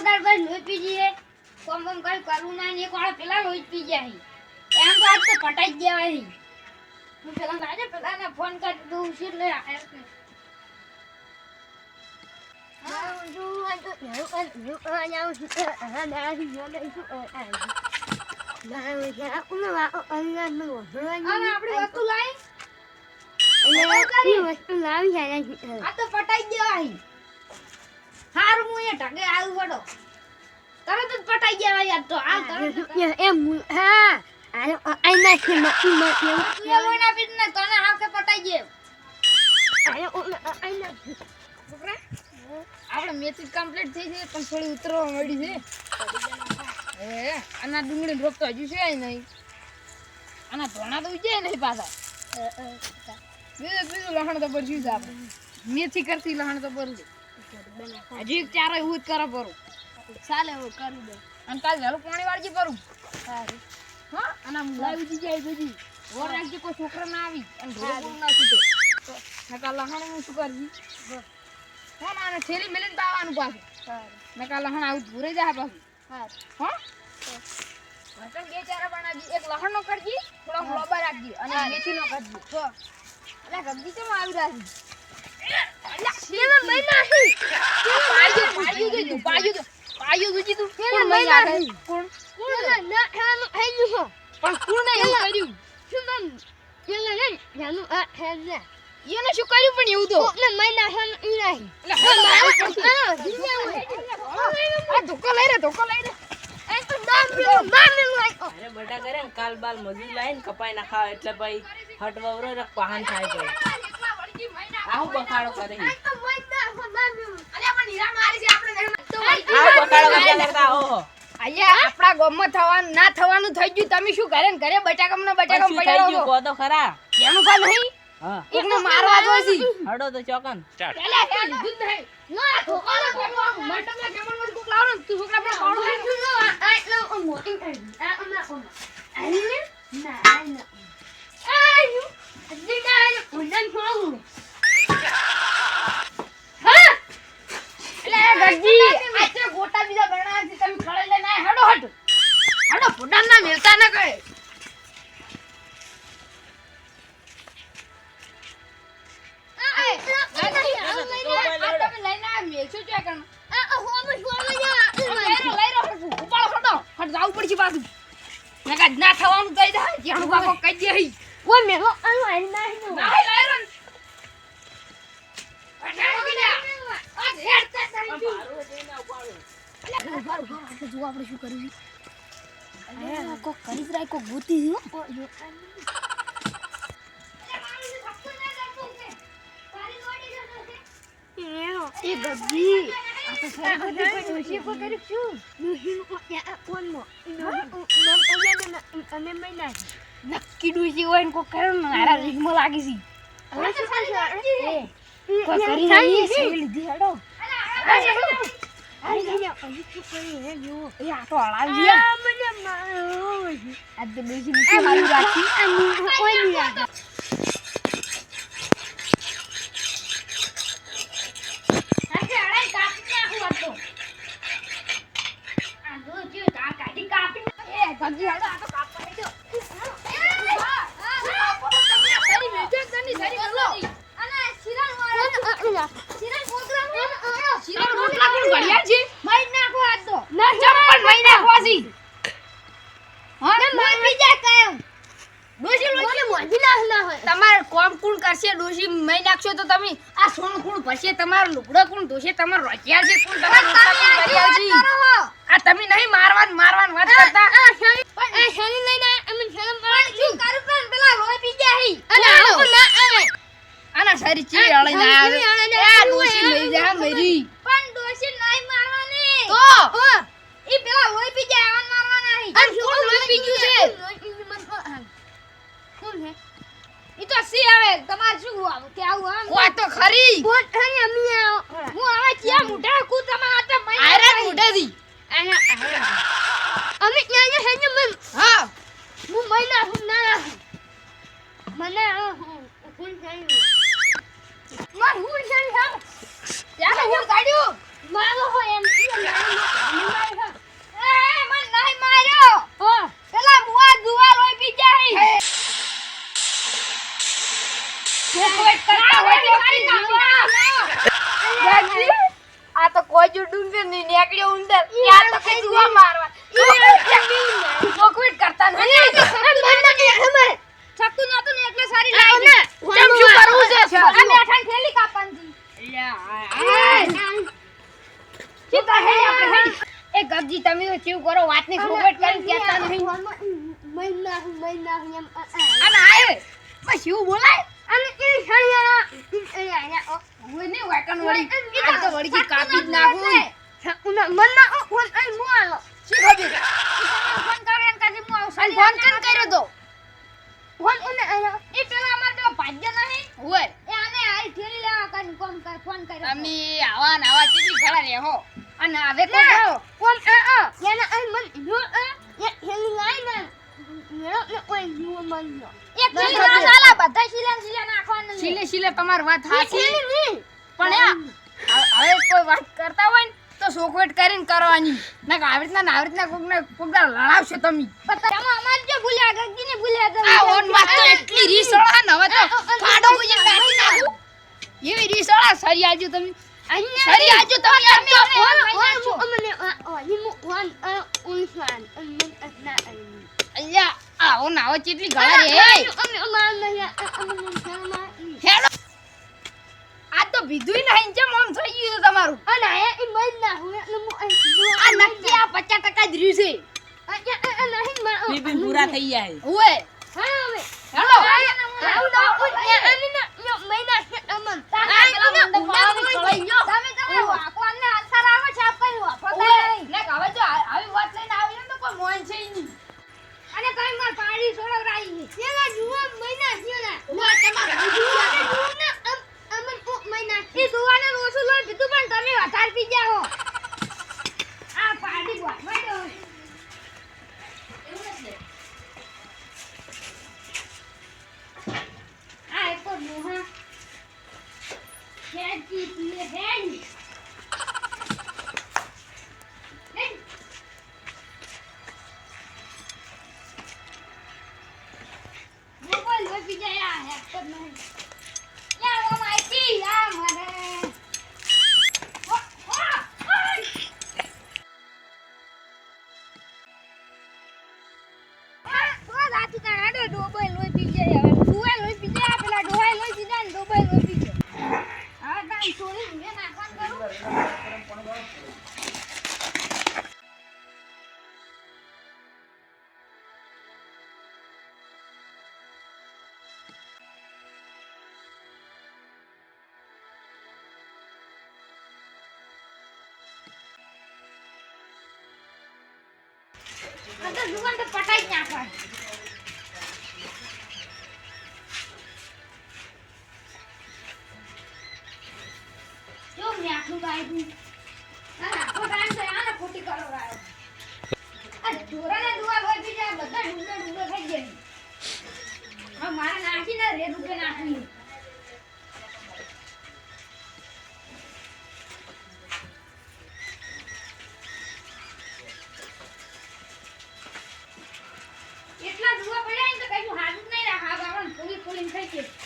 આખો દાડ બસ લોહી પી જઈએ કોમ કઈ કરવું ના ને એક વાળા પેલા લોહી પી જાય એમ તો આજ તો પટાઈ જ દેવાય હું પેલા આજે પેલાને ફોન કરી દઉં છું એટલે આયા કે આ તો પટાઈ દેવાય હારું હું એ ઢગે આવું વડો તરત જ પટાઈ દેવાય યાર તો આ તરત એમ હા આઈ નાખી મતી મતી એવો ના પીત ને તને હાવ કે પટાઈ દે આઈ નાખી છોકરા આપણે મેથી કમ્પ્લીટ થઈ છે પણ થોડી ઉતરવા મળી છે એ આના ડુંગળી રોપતો હજુ છે નહીં આના ધોણા તો ઉજે નહીં પાછા બીજું લહણ તો પડ્યું છે આપણે મેથી કરતી લહણ તો પડ્યું હજી ચારો એવું જ કરો પરું ચાલે હું કરી દઉં અને તાર વહેલું પાણી વાળજી પરું સારું હા અને મુલાવી દી જાય બધી ઓર રાખજે કોઈ છોકરો ના આવી અને ઢોળ ના છૂટે નકા લહણ હું શું કરવી હા માને થેલી મેલીને પાવાનું પાછું સારું નકા લહણ આવું ભૂરે જાય પાછું સારું હા વતન બે ચારા બનાવજી એક લહણ નો કરજી થોડો લોબા રાખજી અને મેથી નો કરજી તો અલે ગમજી કેમ આવી રાખી શેલા મહિના હી પાયું દુજી તું કોણ મહિના હી કોણ ના હેનું હેનું હો પણ કોણે એવું કર્યું શું નામ પેલા ને જાનું આ હેને એને શું કર્યું પણ એવું તો કોને મહિના હેન ઈ નહીં આ ધોકો લઈ રે એ તો નામ લાઈ અરે બટા કરે ને કાલ બાલ મજૂર લાઈન કપાઈ નાખા એટલે ભાઈ હટવરો ને પહાન થાય ભાઈ આવું બખાડો કરે આવું બખાડો કર્યા કરતા ઓહો અલ્યા આપડા ગામમાં થવાનું ના થવાનું થઈ ગયું તમે શું ઘરે ને ઘરે બટાકમ થઈ પડ્યો ગયું કહો તો ખરા એનું કા નહીં હા એકને મારવા જોઈસી હડો તો ચોકન પેલા તે લીધું જ નહીં ના ધોકાનો પેલો મટમાં કેમન વસ્તુ કોક લાવનો તું છોકરા પર પાડો ગોટા બીજા બનાવ્યા છે તમે ખળે લઈને હેડો હડો ફોડા ના મેલતા ના કહે ના થવાનું કહી દે જ્યાં બાપો કહી દે ઓ મેલો આનો આઈ નહીં ના લાયરો અઠાણો કિના આ હેડતા થઈ જો આપણે શું કર્યું અરે કોક કરી જ રાય કોક ગોતી હો એ ગજી આ તો સર ગજી કોઈ દોશી કો કરી શું દોશી કો કોણ નો અને મહિના નક્કી ડૂસી હોય ને કોઈ કરે ને મારા રીગમાં લાગી છે હવે શું કરશે કોઈ કરી નહીં સેવી લીધી હેડો અરે ગયા અહીં શું કરી હે જો એ આ તો હળાવી લે મને મારો આ તો ડૂસી નીચે મારી રાખી કોઈ નહીં રાખે તમારે કોમ કોણ કરશે ડોશી મહી નાખશો તો તમે આ સોન કોણ ભરશે તમારો લુગડો કોણ ધોશે તમારો રોટિયા છે કોણ તમારો રોટલા કોણ કરી આ તમે નહીં મારવાન વાત કરતા પણ આ શેની લઈને અમે શરમ પણ શું કરું પણ પેલા લોહી પી ગયા હી અને આવો ના આવે આના સારી ચી અળઈ ના આવે આ ડોશી મરી જા મરી પણ ડોશી નહીં મારવાની તો ઈ પેલા લોહી પી ગયા આવન મારવાના હી અને કોણ લોહી પી ગયું છે કોણ હે ઈ તો સી આવે તમાર શું આવ કે આવું આમ કોઈ તો ખરી કોણ હે અમે હું આવે ક્યાં મુઢા કુ તમાર આતે મઈ આરે મુઢાથી અમે ક્યાં હે ને મન હા હું મહિના હું ના મને કોણ જાય માર હું છે હા યાર હું ગાડ્યું મારો હો એમ બાજુ ડુંગર ની નીકળ્યો ઉંદર યાર તો કઈ દુઆ મારવા ચોકવેટ કરતા નહીં છક્કુ નતું ને એટલે સારી લાગી કેમ શું કરવું છે આ મેઠાન થેલી કાપવાની ચિતા હે આપણે એ ગબજી તમે તો ચીવ કરો વાત ની ચોકવેટ કરી કેતા નહીં અને આય બસ શું બોલાય અને કે છણિયા ઓય ને વાકન વળી આ તો વળી કી કાપી જ નાખું મન ના ફોન આઈ મો આલો શી ખબર ફોન કરે ને કાજી મો આવ ફોન કન કર્યો તો ફોન ઓને આયો એ પેલા અમાર તો ભાગ્ય નહીં ઓય એ આને આઈ થેલી લેવા કન કોમ કર ફોન કર્યો અમે આવા ને આવા ચીટી ઘડા રે હો અને હવે કો કોમ એને આઈ મન જો એ થેલી લાઈ ને મેળો ને કોઈ નું મન નો એક થેલી ના સાલા બધા શીલે નાખવાનું શીલે તમાર વાત હાચી પણ હવે કોઈ વાત કરતા હોય ને તો સોકવેટ કરીને કરવાની ના આવી રીતના કોકના લડાવશે તમે તમે અમાર જે ભૂલ્યા ગગજીને ભૂલ્યા તમે આ ઓન વાત તો એટલી રીસળા ને હવે તો ફાડો ઉજે કાઢી નાખું એવી રીસળા સરી આજો તમે સરી આજો તમે અમને અલ્યા આવો નાવો ચેટલી ગળા રે હેડો આ તો બીધુઈ નહીં છે મોમ થઈ ગયું તમારું અને આયા ઈ મન ના હોય આ નક્કી આ 50% જ રહ્યું છે બીબી પૂરા થઈ જાય ઓય હા હવે હેલો આવું ના મહિના અમન તમે આકોને આન્સર આવે છે આપ કઈ વાપરતા નહીં ને હવે જો આવી વાત લઈને આવી ને કોઈ મોન છે નહીં અને કઈ માર પાડી છોડવરાઈ પેલા જુઓ મહિના થયો ને ઈ સુવાને ઓછું લોટ પીધું પણ તમે વધારે પી ગયા હો આ પાડી બોલ મડો એવું નથી આ એક તો મોહા ખેંચી પીએ હેની મોબાઈલ હોય પી જાય આ હેક તો નહીં યા વો માઈકી આ મારે તો જુવાન તો પટાઈ નાખવા જો મે આખું ગાયતું ના ખોટાન તો આને ખોટી કરો રાયો આ જોરાને દુઆ હોય બીજા બધા ડુંગર થઈ ગયા હા મારા નાખીને રેડ ઉપર નાખી એટલા દુઆ પડ્યા ને તો કઈ હાથ જ નહીં રાખા ગાવન ફૂલી ફૂલી થઈ છે